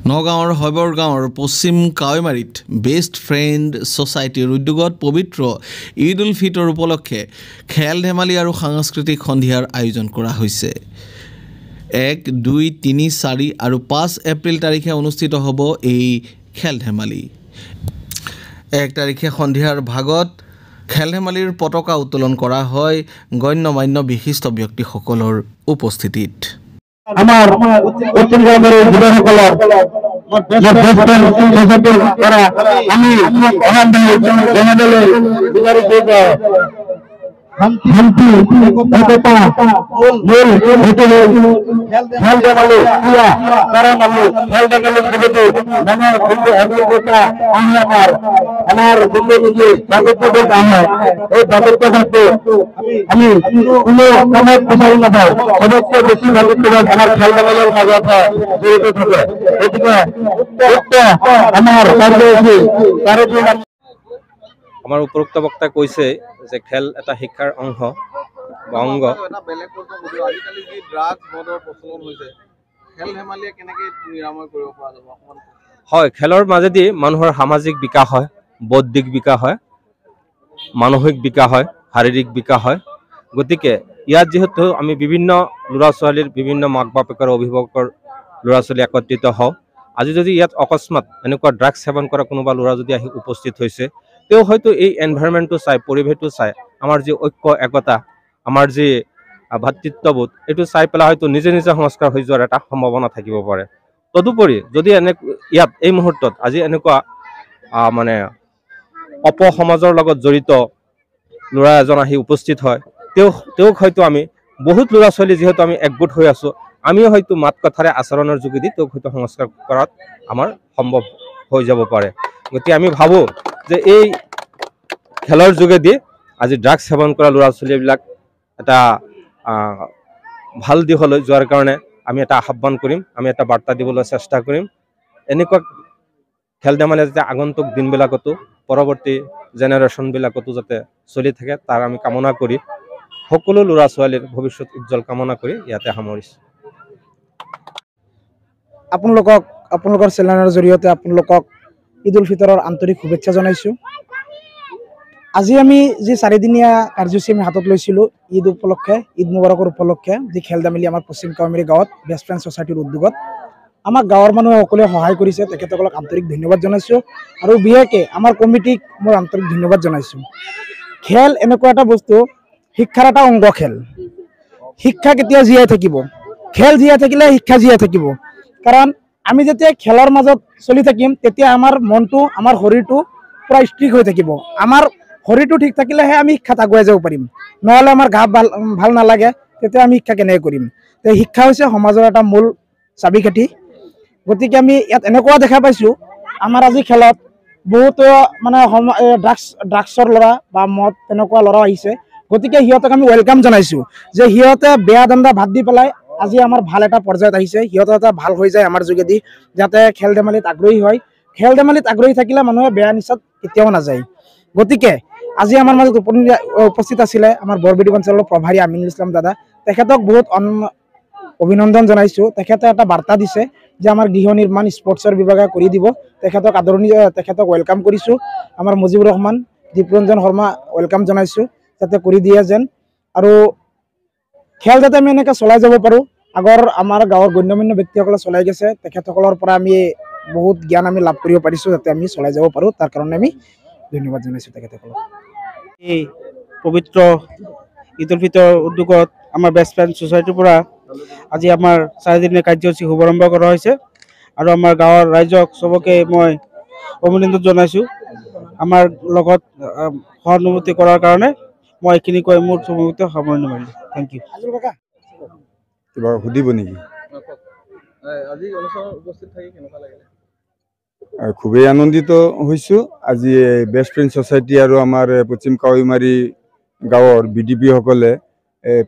নগাঁৱৰ হৈবৰ গাঁৱৰ পশ্চিম কাৱৈমাৰীত best friend ছ'চাইটিৰ উদ্যোগত পবিত্ৰ ঈদ উল ফিতৰ উপলক্ষে খেল ধেমালি আৰু সাংস্কৃতিক সন্ধিয়াৰ আয়োজন কৰা হৈছে। 1, 2, 3, 4 আৰু 5 এপ্ৰিল তাৰিখে অনুষ্ঠিত হ'ব এই খেল ধেমালি। 1 তাৰিখে সন্ধিয়াৰ ভাগত খেল ধেমালিৰ পতাকা উত্তোলন কৰা হয় গণ্যমান্য বিশিষ্ট ব্যক্তিসকলৰ উপস্থিতিত। আমাৰ পশ্চিম কাৱৈমাৰীৰ যুৱসকলৰ আমি শান্তি একতা মূল খেল ধেমালি কারণ আমি খেল ধেমালির জগতে নানান অভিজ্ঞতা আমার জিন্দগি বাগিত্ব আমার এই বাগিত্ব থাকতে আমি কোনো কামের পিছাই নাপাই সবচেয়ে বেশি বাগিত্ববান আমার খেল ধেমালির মাজত জড়িত থাকে। গতিকে আমার কার্যসূচী আমাৰ উপৰোক্ত বক্তাই কৈছে যে খেল এটা শিক্ষাৰ অংশ বা অংগ। হয়, খেলৰ মাজেদি মানুহৰ সামাজিক বিকাশ হয়, বৌদ্ধিক বিকাশ হয়, মানসিক বিকাশ হয়, শাৰীৰিক বিকাশ হয়। গতিকে ইয়াত যিহেতু আমি বিভিন্ন ল'ৰা ছোৱালীৰ বিভিন্ন মাক বাপেকৰ অভিভাৱকৰ ল'ৰা ছোৱালী একত্ৰিত হওঁ, আজি যদি ইয়াত অকস্মাত এনেকুৱা ড্ৰাগছ সেৱন কৰা কোনোবা ল'ৰা যদি আহি উপস্থিত হৈছে, তেওঁ হয়তো এই এনভাইৰনমেণ্টটো চাই, পৰিৱেশটো চাই আমাৰ যি ঐক্য একতা, আমাৰ যি ভাতৃত্ববোধ, এইটো চাই পেলাই হয়তো নিজে নিজে সংস্কাৰ হৈ যোৱাৰ এটা সম্ভাৱনা থাকিব পাৰে। তদুপৰি যদি ইয়াত এই মুহূৰ্তত আজি এনেকুৱা মানে অপসমাজৰ লগত জড়িত ল'ৰা এজন আহি উপস্থিত হয়, তেওঁক হয়তো আমি বহুত ল'ৰা ছোৱালী যিহেতু আমি একগোট হৈ আছোঁ, আমিও হয়তো মাত কথাৰে আচৰণৰ যোগেদি তেওঁক হয়তো সংস্কাৰ কৰাত আমাৰ সম্ভৱ হৈ যাব পাৰে। গতিকে আমি ভাবোঁ যে এই খেলৰ যোগেদি আজি ড্ৰাগছ সেৱন কৰা ল'ৰা ছোৱালীবিলাক এটা ভাল দিশলৈ যোৱাৰ কাৰণে আমি এটা আহ্বান কৰিম, আমি এটা বাৰ্তা দিবলৈ চেষ্টা কৰিম। এনেকুৱা খেল ধেমালি যাতে আগন্তুক দিনবিলাকতো পৰৱৰ্তী জেনেৰেশ্যনবিলাকতো যাতে চলি থাকে তাৰ আমি কামনা কৰি সকলো ল'ৰা ছোৱালীৰ ভৱিষ্যত উজ্জ্বল কামনা কৰি ইয়াতে সামৰিছোঁ। আপোনালোকৰ চেনেলৰ জৰিয়তে আপোনালোকক ঈদ উল ফিতৰৰ আন্তৰিক শুভেচ্ছা জনাইছোঁ। আজি আমি যি 4 দিনীয়া কাৰ্যসূচী আমি হাতত লৈছিলোঁ ঈদ উপলক্ষে, ঈদ মুবাৰকৰ উপলক্ষে যি খেল ধেমালি আমাৰ পশ্চিম কাৱৈমাৰী গাঁৱত বেষ্ট ফ্ৰেণ্ড ছ'চাইটিৰ উদ্যোগত আমাক গাঁৱৰ মানুহে সকলোৱে সহায় কৰিছে, তেখেতসকলক আন্তৰিক ধন্যবাদ জনাইছোঁ। আৰু বিশেষকৈ আমাৰ কমিটিক মই আন্তৰিক ধন্যবাদ জনাইছোঁ। খেল এনেকুৱা এটা বস্তু, শিক্ষাৰ এটা অংগ খেল। শিক্ষা কেতিয়া জীয়াই থাকিব? খেল জীয়াই থাকিলে শিক্ষা জীয়াই থাকিব। কাৰণ আমি যেতিয়া খেলৰ মাজত চলি থাকিম তেতিয়া আমাৰ মনটো, আমাৰ শৰীৰটো পূৰা ষ্ট্ৰিক হৈ থাকিব। আমাৰ শৰীৰটো ঠিক থাকিলেহে আমি শিক্ষাত আগুৱাই যাব পাৰিম, নহ'লে আমাৰ গা ভাল নালাগে, তেতিয়া আমি শিক্ষা কেনেকৈ কৰিম? তো শিক্ষা হৈছে সমাজৰ এটা মূল চাবিকাঠি। গতিকে আমি ইয়াত এনেকুৱা দেখা পাইছোঁ আমাৰ আজি খেলত বহুতো মানে ড্ৰাগছৰ ল'ৰা বা মদ তেনেকুৱা ল'ৰা আহিছে। গতিকে সিহঁতক আমি ৱেলকাম জনাইছোঁ যে সিহঁতে বেয়া ধান্দা ভাত দি পেলাই আজি আমাৰ ভাল এটা পৰ্যায়ত আহিছে, সিহঁতে এটা ভাল হৈ যায় আমাৰ যোগেদি, যাতে খেল ধেমালিত আগ্ৰহী হয়। খেল ধেমালিত আগ্ৰহী থাকিলে মানুহে বেয়া নিচাত কেতিয়াও নাযায়। গতিকে আজি আমাৰ মাজত উপস্থিত আছিলে আমাৰ বৰবেদি অঞ্চলৰ প্ৰভাৰী আমিনুল ইছলাম দাদা, তেখেতক বহুত অভিনন্দন জনাইছোঁ। তেখেতে এটা বাৰ্তা দিছে যে আমাৰ গৃহ নিৰ্মাণ স্পৰ্টছৰ বিভাগে কৰি দিব, তেখেতক ৱেলকাম কৰিছোঁ। আমাৰ মুজিবুৰ ৰহমান, দীপৰঞ্জন শৰ্মা ৱেলকাম জনাইছোঁ যাতে কৰি দিয়ে যেন, আৰু খেল যাতে আমি এনেকৈ চলাই যাব পাৰোঁ। আগৰ আমাৰ গাঁৱৰ গণ্যমান্য ব্যক্তিসকলে চলাই গৈছে, তেখেতসকলৰ পৰা আমি বহুত জ্ঞান আমি লাভ কৰিব পাৰিছোঁ, যাতে আমি চলাই যাব পাৰোঁ, তাৰ কাৰণে আমি ধন্যবাদ জনাইছোঁ তেখেতসকলক। এই পবিত্ৰ ঈদ উল ফিতৰ উদ্যোগত আমাৰ বেষ্ট ফ্ৰেণ্ড ছ'চাইটিৰ পৰা আজি আমাৰ 4 দিনীয়া কাৰ্যসূচী শুভাৰম্ভ কৰা হৈছে, আৰু আমাৰ গাঁৱৰ ৰাইজক চবকে মই অভিনন্দন জনাইছোঁ আমাৰ লগত সহানুভূতি কৰাৰ কাৰণে। মই এইখিনি কৈ মোৰ চমুকৈ সামৰণি মাৰিলোঁ। Thank you. কিবা সুধিব নেকি? খুবেই আনন্দিত হৈছোঁ। আজি বেষ্ট ফ্ৰেণ্ড ছ'চাইটি আৰু আমাৰ পশ্চিম কাৱৈমাৰী গাঁৱৰ BDP-সকলে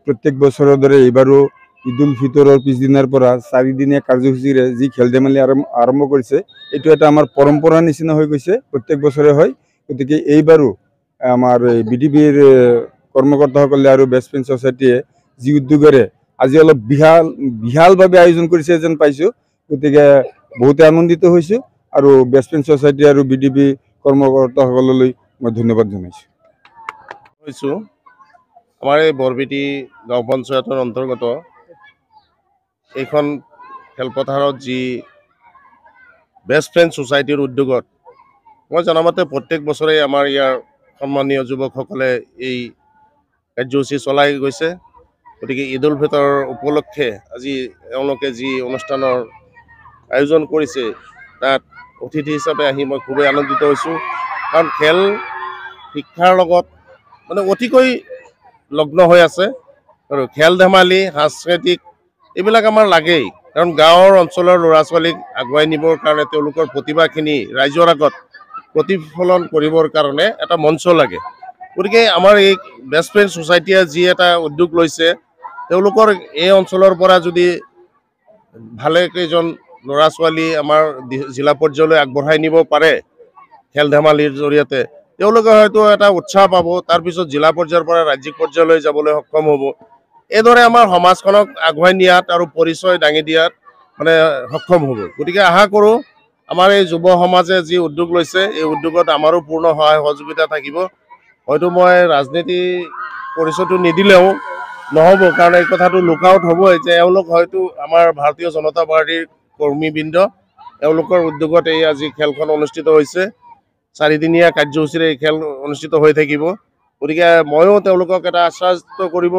প্ৰত্যেক বছৰৰ দৰে এইবাৰো ঈদ উল ফিতৰৰ পিছদিনাৰ পৰা 4 দিনীয়া কাৰ্যসূচীৰে যি খেল ধেমালি আৰম্ভ কৰিছে, এইটো এটা আমাৰ পৰম্পৰা নিচিনা হৈ গৈছে, প্ৰত্যেক বছৰে হয়। গতিকে এইবাৰো আমাৰ BDP-ৰ কৰ্মকৰ্তাসকলে আৰু বেষ্ট ফ্ৰেণ্ড ছ'চাইটিয়ে যি উদ্যোগেৰে আজি অলপ বিশালভাৱে আয়োজন কৰিছে যেন পাইছোঁ। গতিকে বহুতে আনন্দিত হৈছোঁ আৰু বেষ্ট ফ্ৰেণ্ড ছ'চাইটি আৰু BDP কৰ্মকৰ্তাসকললৈ মই ধন্যবাদ জনাইছোঁ। আমাৰ এই বৰবেটি গাঁও পঞ্চায়তৰ অন্তৰ্গত এইখন খেলপথাৰত যি বেষ্ট ফ্ৰেণ্ড ছ'চাইটিৰ উদ্যোগত মই জনামতে প্ৰত্যেক বছৰে আমাৰ ইয়াৰ সন্মানীয় যুৱকসকলে এই কাৰ্যসূচী চলাই গৈছে। গতিকে ঈদ উল ফিতৰ উপলক্ষে আজি এওঁলোকে যি অনুষ্ঠানৰ আয়োজন কৰিছে তাত অতিথি হিচাপে আহি মই খুবেই আনন্দিত হৈছোঁ। কাৰণ খেল শিক্ষাৰ লগত মানে অতিকৈ লগ্ন হৈ আছে আৰু খেল ধেমালি সাংস্কৃতিক এইবিলাক আমাৰ লাগেই। কাৰণ গাঁৱৰ অঞ্চলৰ ল'ৰা ছোৱালীক আগুৱাই নিবৰ কাৰণে তেওঁলোকৰ প্ৰতিভাখিনি ৰাইজৰ আগত প্ৰতিফলন কৰিবৰ কাৰণে এটা মঞ্চ লাগে। গতিকে আমাৰ এই বেষ্ট ফ্ৰেণ্ড ছ'চাইটিয়ে যি এটা উদ্যোগ লৈছে তেওঁলোকৰ এই অঞ্চলৰ পৰা যদি ভালেকেইজন ল'ৰা ছোৱালী আমাৰ জিলা পৰ্যায়লৈ আগবঢ়াই নিব পাৰে খেল ধেমালিৰ জৰিয়তে, তেওঁলোকে হয়তো এটা উৎসাহ পাব, তাৰপিছত জিলা পৰ্যায়ৰ পৰা ৰাজ্যিক পৰ্যায়লৈ যাবলৈ সক্ষম হ'ব। এইদৰে আমাৰ সমাজখনক আগুৱাই নিয়াত আৰু পৰিচয় দাঙি দিয়াত মানে সক্ষম হ'ব। গতিকে আশা কৰোঁ আমাৰ এই যুৱ সমাজে যি উদ্যোগ লৈছে এই উদ্যোগত আমাৰো পূৰ্ণ সহায় সহযোগিতা থাকিব। হয়তো মই ৰাজনীতি পৰিচয়টো নিদিলেও নহ'ব, কাৰণ এই কথাটো লুক আউট হ'বই যে এওঁলোক হয়তো আমাৰ ভাৰতীয় জনতা পাৰ্টীৰ কৰ্মীবৃন্দ, এওঁলোকৰ উদ্যোগত এই আজি খেলখন অনুষ্ঠিত হৈছে। 4 দিনীয়া কাৰ্যসূচীৰে এই খেল অনুষ্ঠিত হৈ থাকিব। গতিকে ময়ো তেওঁলোকক এটা আশ্বাস কৰিব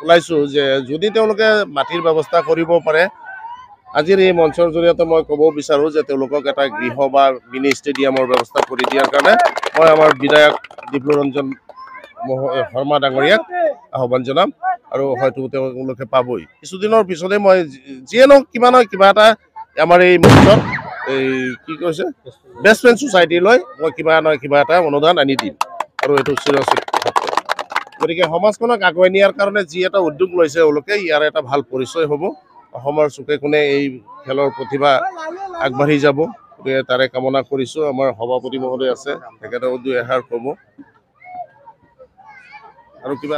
ওলাইছোঁ যে যদি তেওঁলোকে মাটিৰ ব্যৱস্থা কৰিব পাৰে, আজিৰ এই মঞ্চৰ জৰিয়তে মই ক'ব বিচাৰোঁ যে তেওঁলোকক এটা গৃহ বা মিনি ষ্টেডিয়ামৰ ব্যৱস্থা কৰি দিয়াৰ কাৰণে মই আমাৰ বিধায়ক ডিপ্লুৰঞ্জন শৰ্মা ডাঙৰীয়াক আহ্বান জনাম আৰু হয়তো তেওঁলোকে পাবই। কিছুদিনৰ পিছতে মই যিয়ে নহওক কিবা নহয় কিবা এটা আমাৰ এই মঞ্চত এই কি কৈছে বেষ্ট ফ্ৰেণ্ড ছ'চাইটিলৈ মই কিবা নহয় কিবা এটা অনুদান আনি দিম আৰু এইটো চিৰস্থায়ী। গতিকে সমাজখনক আগুৱাই নিয়াৰ কাৰণে যি এটা উদ্যোগ লৈছে এওঁলোকে, ইয়াৰ এটা ভাল পৰিচয় হ'ব। অসমৰ চুকে কোণে এই খেলৰ প্ৰতিভা আগবাঢ়ি যাব। গতিকে তাৰে কামনা কৰিছোঁ। আমাৰ সভাপতি মহোদয় আছে, তেখেতেও দুই এষাৰ ক'ব আৰু কিবা